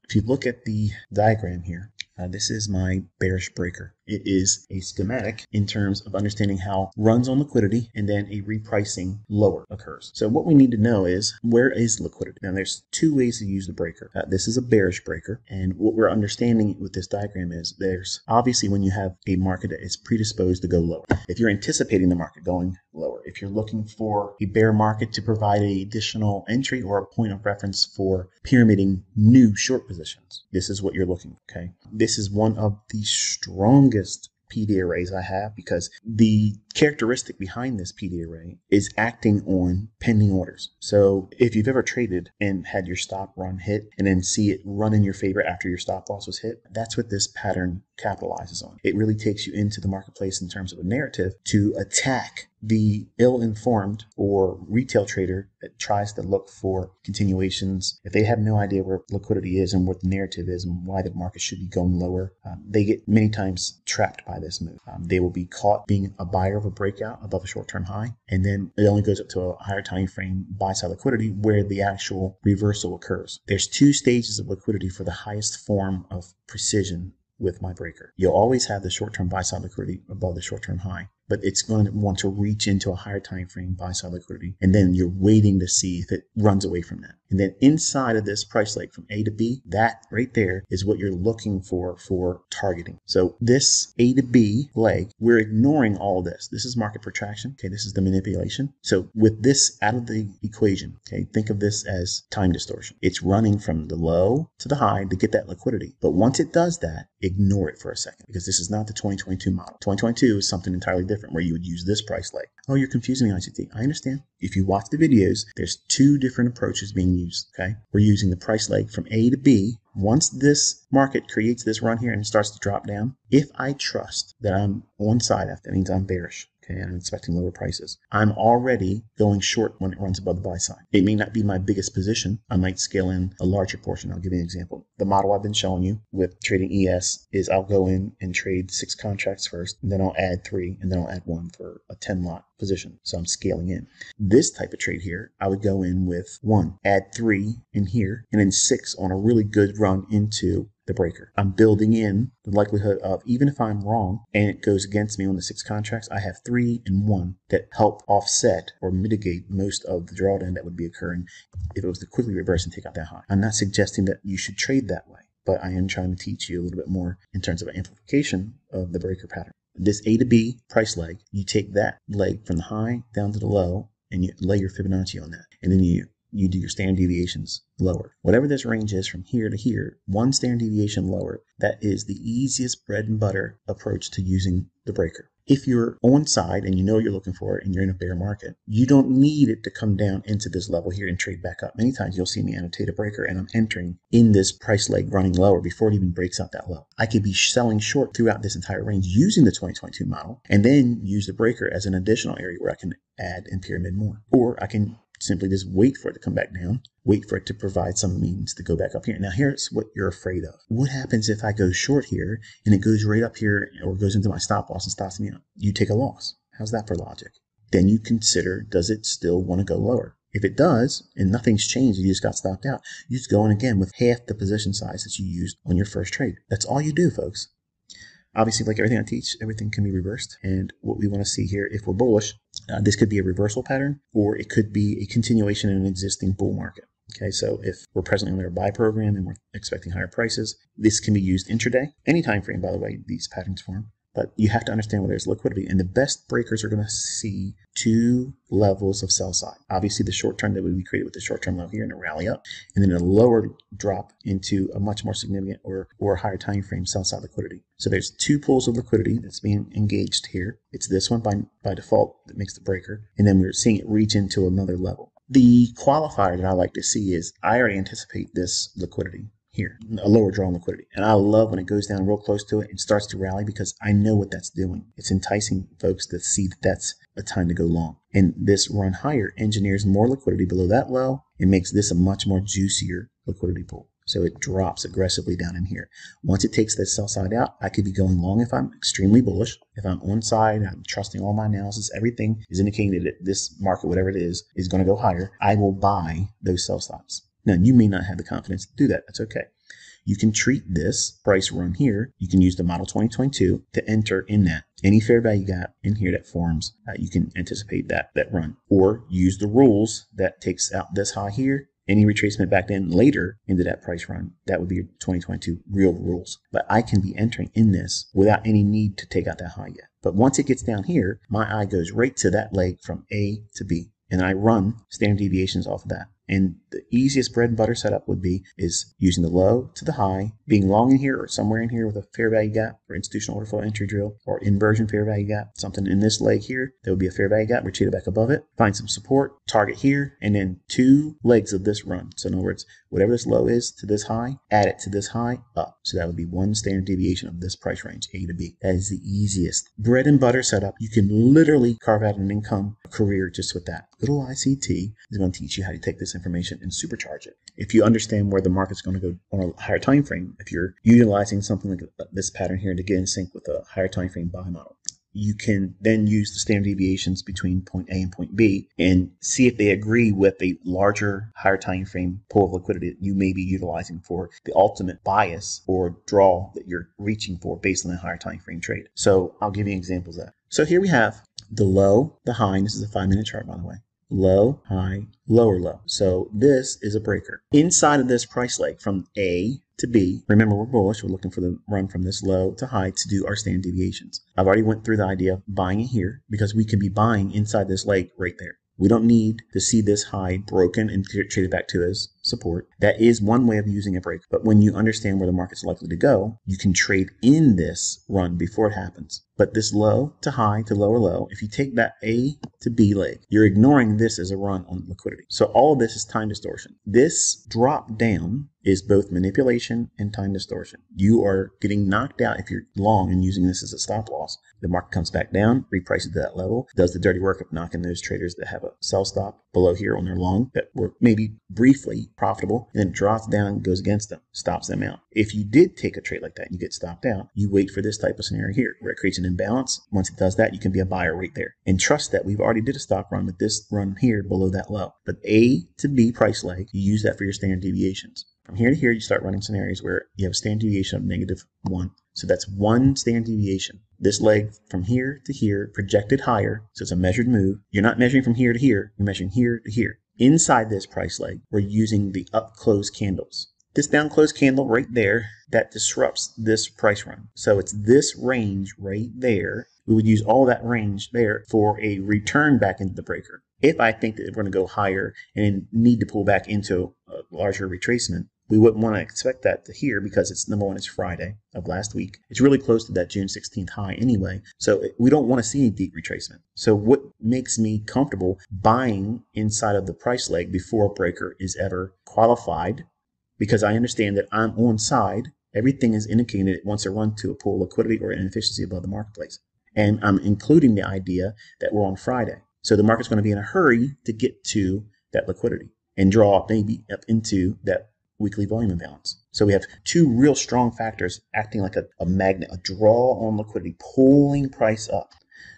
If you look at the diagram here, this is my bearish breaker. It is a schematic in terms of understanding how runs on liquidity and then a repricing lower occurs. So what we need to know is, where is liquidity? Now there's two ways to use the breaker. This is a bearish breaker, and what we're understanding with this diagram is there's obviously when you have a market that is predisposed to go lower. If you're anticipating the market going lower, if you're looking for a bear market to provide an additional entry or a point of reference for pyramiding new short positions, this is what you're looking for, okay? This is one of the strongest PD arrays I have, because the characteristic behind this PD array is acting on pending orders. So if you've ever traded and had your stop run hit and then see it run in your favor after your stop loss was hit, that's what this pattern capitalizes on. It really takes you into the marketplace in terms of a narrative to attack the ill-informed or retail trader that tries to look for continuations. If they have no idea where liquidity is and what the narrative is and why the market should be going lower, they get many times trapped by this move. They will be caught being a buyer of a breakout above a short-term high, and then it only goes up to a higher time frame buy-side liquidity where the actual reversal occurs. There's two stages of liquidity for the highest form of precision with my breaker. You'll always have the short-term buy-side liquidity above the short-term high, but it's going to want to reach into a higher time frame buy-side liquidity, and then you're waiting to see if it runs away from that. And then inside of this price leg from A to B, that right there is what you're looking for targeting. So this A to B leg, we're ignoring all of this. This is market protraction. Okay, this is the manipulation. So with this out of the equation, okay, think of this as time distortion. It's running from the low to the high to get that liquidity. But once it does that, ignore it for a second, because this is not the 2022 model. 2022 is something entirely different where you would use this price leg. Oh, you're confusing me, ICT. I understand. If you watch the videos, there's two different approaches being used, okay? We're using the price leg from A to B. Once this market creates this run here and starts to drop down, if I trust that I'm on side, that means I'm bearish. Okay, I'm expecting lower prices. I'm already going short when it runs above the buy side. It may not be my biggest position. I might scale in a larger portion. I'll give you an example. The model I've been showing you with trading ES is I'll go in and trade 6 contracts first, and then I'll add 3, and then I'll add 1 for a 10 lot position. So I'm scaling in. This type of trade here, I would go in with 1, add 3 in here, and then 6 on a really good run into the breaker. I'm building in the likelihood of, even if I'm wrong and it goes against me on the 6 contracts, I have 3 and 1 that help offset or mitigate most of the drawdown that would be occurring if it was to quickly reverse and take out that high. I'm not suggesting that you should trade that way, but I am trying to teach you a little bit more in terms of amplification of the breaker pattern. This A to B price leg, you take that leg from the high down to the low and you lay your Fibonacci on that, and then you do your standard deviations lower. Whatever this range is from here to here, 1 standard deviation lower, that is the easiest bread and butter approach to using the breaker. If you're on side and you know you're looking for it and you're in a bear market, you don't need it to come down into this level here and trade back up. Many times you'll see me annotate a breaker and I'm entering in this price leg running lower before it even breaks out that low. I could be selling short throughout this entire range using the 2022 model and then use the breaker as an additional area where I can add and pyramid more. Or I can simply just wait for it to come back down, wait for it to provide some means to go back up here. Now here's what you're afraid of. What happens if I go short here and it goes right up here or goes into my stop loss and stops me out? You take a loss. How's that for logic? Then you consider, does it still want to go lower? If it does, and nothing's changed, you just got stopped out, you just go in again with half the position size that you used on your first trade. That's all you do, folks. Obviously, like everything I teach, everything can be reversed. And what we want to see here, if we're bullish, this could be a reversal pattern, or it could be a continuation in an existing bull market. Okay, so if we're presently under a buy program and we're expecting higher prices, this can be used intraday. Any time frame, by the way, these patterns form. But you have to understand where there's liquidity. And the best breakers are going to see 2 levels of sell side. Obviously, the short term that would be created with the short term low here and a rally up, and then a lower drop into a much more significant or higher time frame sell side liquidity. So there's 2 pools of liquidity that's being engaged here. It's this one by default that makes the breaker, and then we're seeing it reach into another level. The qualifier that I like to see is I already anticipate this liquidity here, a lower draw on liquidity. And I love when it goes down real close to it and starts to rally because I know what that's doing. It's enticing folks to see that that's a time to go long. And this run higher engineers more liquidity below that low and makes this a much more juicier liquidity pool. So it drops aggressively down in here. Once it takes that sell side out, I could be going long if I'm extremely bullish. If I'm on side, I'm trusting all my analysis, everything is indicating that this market, whatever it is going to go higher. I will buy those sell stops. Now, you may not have the confidence to do that. That's okay. You can treat this price run here. You can use the model 2022 to enter in that. Any fair value gap in here that forms, you can anticipate that run. Or use the rules that takes out this high here. Any retracement back then later into that price run, that would be your 2022 real rules. But I can be entering in this without any need to take out that high yet. But once it gets down here, my eye goes right to that leg from A to B. And I run standard deviations off of that. And the easiest bread and butter setup would be is using the low to the high, being long in here or somewhere in here with a fair value gap or institutional order flow entry drill or inversion fair value gap, something in this leg here, there would be a fair value gap, retreat it back above it, find some support, target here, and then 2 legs of this run. So in other words, whatever this low is to this high, add it to this high up. So that would be 1 standard deviation of this price range, A to B. That is the easiest bread and butter setup. You can literally carve out an income career just with that. Little ICT is going to teach you how to take this information and supercharge it. If you understand where the market's going to go on a higher time frame, if you're utilizing something like this pattern here to get in sync with a higher time frame buy model, you can then use the standard deviations between point A and point B and see if they agree with a larger, higher time frame pool of liquidity that you may be utilizing for the ultimate bias or draw that you're reaching for based on a higher time frame trade. So I'll give you examples of that. So here we have the low, the high, and this is a 5-minute chart, by the way. Low, high, lower low. So this is a breaker. Inside of this price leg from A to B, remember we're bullish, we're looking for the run from this low to high to do our standard deviations. I've already went through the idea of buying it here because we can be buying inside this leg right there. We don't need to see this high broken and trade it back to as support. That is one way of using a break. But when you understand where the market's likely to go, you can trade in this run before it happens. But this low to high to lower low, if you take that A to B leg, you're ignoring this as a run on liquidity. So all of this is time distortion. This drop down is both manipulation and time distortion. You are getting knocked out if you're long and using this as a stop loss. The market comes back down, reprices to that level, does the dirty work of knocking those traders that have a sell stop below here on their long that were maybe briefly profitable, and then drops down, goes against them, stops them out. If you did take a trade like that and you get stopped out, you wait for this type of scenario here where it creates an imbalance. Once it does that, you can be a buyer right there. And trust that we've already did a stop run with this run here below that low. But A to B price leg, you use that for your standard deviations. From here to here, you start running scenarios where you have a standard deviation of -1. So that's 1 standard deviation. This leg from here to here projected higher. So it's a measured move. You're not measuring from here to here. You're measuring here to here. Inside this price leg, we're using the up close candles. This down close candle right there, that disrupts this price run. So it's this range right there. We would use all that range there for a return back into the breaker. If I think that we're going to go higher and need to pull back into a larger retracement, we wouldn't want to expect that to here because it's number one, it's Friday of last week. It's really close to that June 16th high anyway. So we don't want to see any deep retracement. So what makes me comfortable buying inside of the price leg before a breaker is ever qualified? Because I understand that I'm on side. Everything is indicating that it wants to run to a pool of liquidity or inefficiency above the marketplace. And I'm including the idea that we're on Friday. So the market's going to be in a hurry to get to that liquidity and draw maybe up into that weekly volume imbalance. So we have 2 real strong factors acting like a magnet, a draw on liquidity, pulling price up.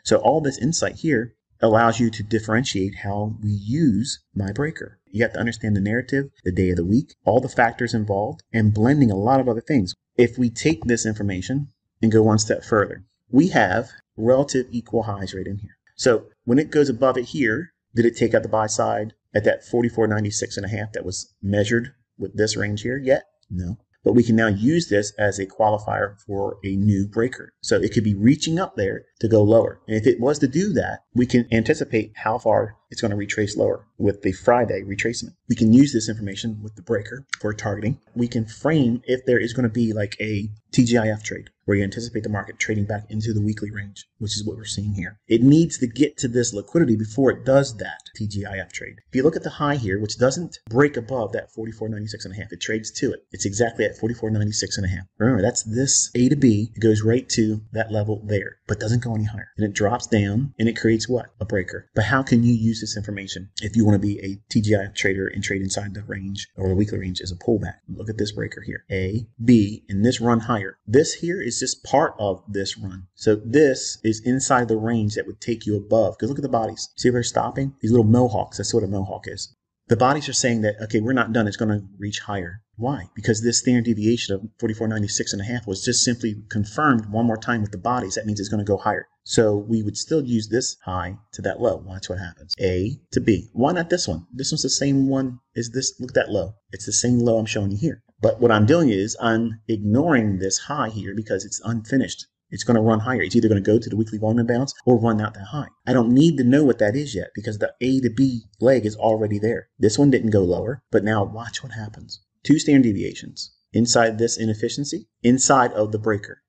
So all this insight here allows you to differentiate how we use my breaker. You have to understand the narrative, the day of the week, all the factors involved, and blending a lot of other things. If we take this information and go one step further, we have relative equal highs right in here. So when it goes above it here, did it take out the buy side at that 44.96.5 that was measured with this range here yet? No. But we can now use this as a qualifier for a new breaker. So it could be reaching up there to go lower. And if it was to do that, we can anticipate how far it's going to retrace lower with the Friday retracement. We can use this information with the breaker for targeting. We can frame if there is going to be like a TGIF trade where you anticipate the market trading back into the weekly range, which is what we're seeing here. It needs to get to this liquidity before it does that TGIF trade. If you look at the high here, which doesn't break above that 44.96.5, it trades to it. It's exactly at 44.96.5. Remember, that's this A to B. It goes right to that level there, but doesn't go any higher. And it drops down and it creates what? A breaker. But how can you use this information if you want to be a TGIF trader and trade inside the range or the weekly range as a pullback? Look at this breaker here. A, B, and this run higher. This here is just part of this run. So this is inside the range that would take you above. Because look at the bodies. See where they're stopping? These little mohawks. That's what a mohawk is. The bodies are saying that, okay, we're not done. It's going to reach higher. Why? Because this standard deviation of 44.96.5 was just simply confirmed one more time with the bodies. That means it's going to go higher. So we would still use this high to that low. Watch what happens. A to B. Why not this one? This one's the same one as this. Look at that low. It's the same low I'm showing you here. But what I'm doing is I'm ignoring this high here because it's unfinished. It's going to run higher. It's either going to go to the weekly volume imbalance or run out that high. I don't need to know what that is yet because the A to B leg is already there. This one didn't go lower, but now watch what happens. 2 standard deviations inside this inefficiency, inside of the breaker.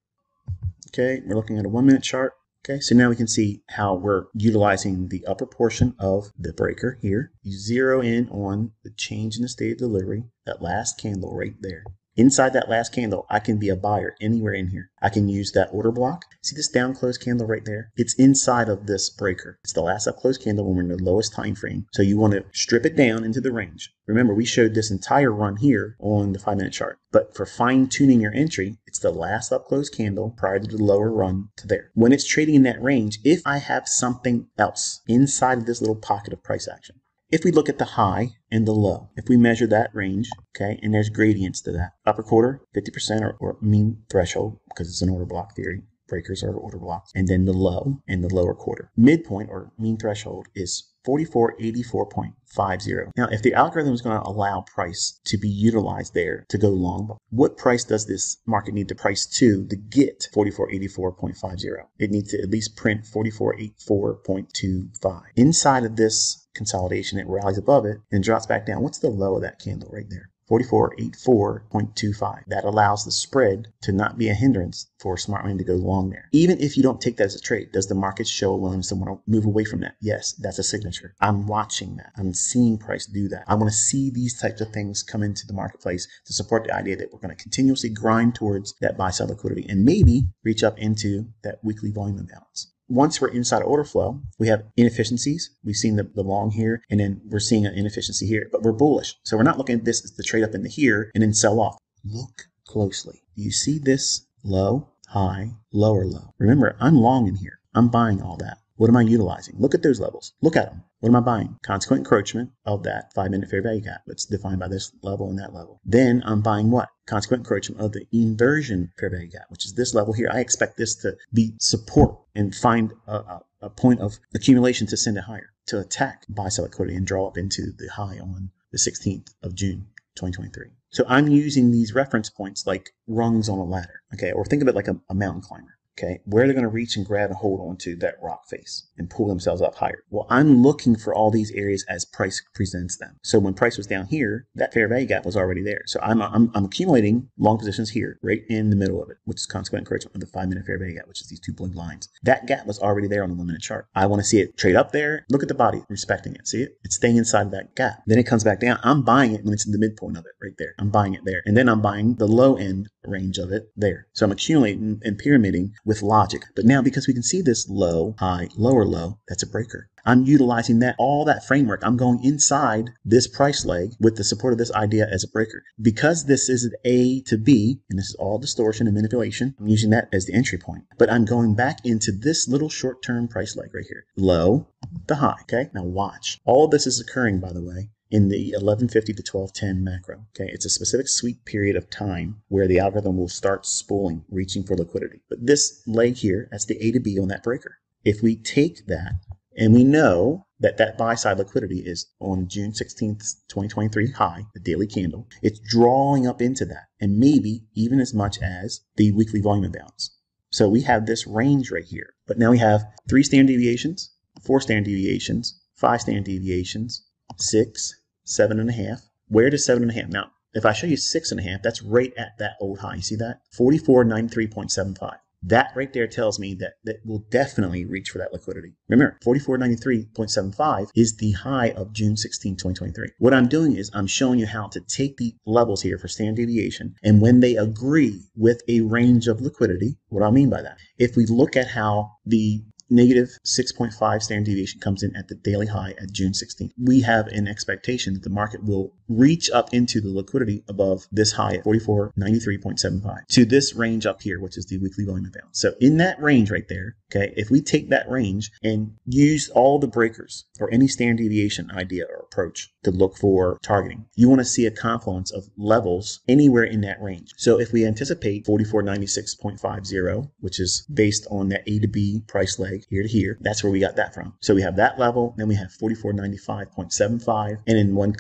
Okay, we're looking at a 1-minute chart. Okay, so now we can see how we're utilizing the upper portion of the breaker here. You zero in on the change in the state of delivery, that last candle right there. Inside that last candle, I can be a buyer anywhere in here. I can use that order block. See this down close candle right there? It's inside of this breaker. It's the last up close candle when we're in the lowest time frame. So you want to strip it down into the range. Remember, we showed this entire run here on the 5-minute chart. But for fine tuning your entry, it's the last up close candle prior to the lower run to there. When it's trading in that range, if I have something else inside of this little pocket of price action, if we look at the high and the low, if we measure that range, okay, and there's gradients to that. Upper quarter, 50% or mean threshold, because it's an order block theory. Breakers are order blocks. And then the low and the lower quarter. Midpoint or mean threshold is 4484.50. Now, if the algorithm is going to allow price to be utilized there to go long, what price does this market need to price to get 4484.50? It needs to at least print 4484.25. Inside of this consolidation, it rallies above it and drops back down. What's the low of that candle right there? 4484.25. That allows the spread to not be a hindrance for smart money to go long there. Even if you don't take that as a trade, does the market show a willingness to want to move away from that? Yes, that's a signature. I'm watching that. I'm seeing price do that. I want to see these types of things come into the marketplace to support the idea that we're going to continuously grind towards that buy-side liquidity and maybe reach up into that weekly volume imbalance. Once we're inside order flow, we have inefficiencies. We've seen the long here, and then we're seeing an inefficiency here, but we're bullish. So we're not looking at this as the trade up into here and then sell off. Look closely. Do you see this low, high, lower low? Remember, I'm long in here. I'm buying all that. What am I utilizing? Look at those levels. Look at them. What am I buying? Consequent encroachment of that 5-minute fair value gap. It's defined by this level and that level. Then I'm buying what? Consequent encroachment of the inversion fair value gap, which is this level here. I expect this to be support and find a point of accumulation to send it higher, to attack buy-sell liquidity and draw up into the high on the 16th of June, 2023. So I'm using these reference points like rungs on a ladder, okay? Or think of it like a mountain climber. Okay, where they're going to reach and grab and hold onto that rock face and pull themselves up higher. Well, I'm looking for all these areas as price presents them. So when price was down here, that fair value gap was already there. So I'm accumulating long positions here, right in the middle of it, which is consequent encroachment of the 5-minute fair value gap, which is these 2 blue lines. That gap was already there on the 1-minute chart. I want to see it trade up there. Look at the body, respecting it. See it? It's staying inside of that gap. Then it comes back down. I'm buying it when it's in the midpoint of it, right there. I'm buying it there. And then I'm buying the low end range of it there. So I'm accumulating and pyramiding with logic. But now because we can see this low, high, lower low, that's a breaker. I'm utilizing all that framework. I'm going inside this price leg with the support of this idea as a breaker. Because this is an A to B, and this is all distortion and manipulation, I'm using that as the entry point. But I'm going back into this little short-term price leg right here. Low to high, okay? Now watch. All of this is occurring, by the way, in the 1150 to 1210 macro. Okay, it's a specific sweep period of time where the algorithm will start spooling, reaching for liquidity. But this leg here, that's the A to B on that breaker. If we take that and we know that that buy side liquidity is on June 16th, 2023 high, the daily candle, it's drawing up into that and maybe even as much as the weekly volume imbalance. So we have this range right here, but now we have 3 standard deviations, 4 standard deviations, 5 standard deviations, 6, 7.5. Where does 7.5? Now, if I show you 6.5, that's right at that old high. You see that? 4493.75. That right there tells me that will definitely reach for that liquidity. Remember, 4493.75 is the high of June 16, 2023. What I'm doing is I'm showing you how to take the levels here for standard deviation, and when they agree with a range of liquidity, what do I mean by that? If we look at how the negative 6.5 standard deviation comes in at the daily high at June 16th. We have an expectation that the market will reach up into the liquidity above this high at 4493.75 to this range up here, which is the weekly volume imbalance. So in that range right there, okay, if we take that range and use all the breakers or any standard deviation idea or approach to look for targeting, you want to see a confluence of levels anywhere in that range. So if we anticipate 4496.50, which is based on that A to B price leg here to here, that's where we got that from. So we have that level, then we have 4495.75, and in one,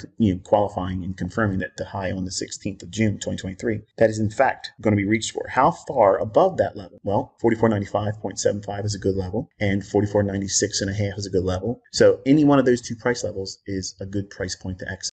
qualifying and confirming that the high on the 16th of June 2023, that is in fact going to be reached for. How far above that level? Well, 4495.75 is a good level, and 4496.5 is a good level. So any one of those two price levels is a good price point to exit.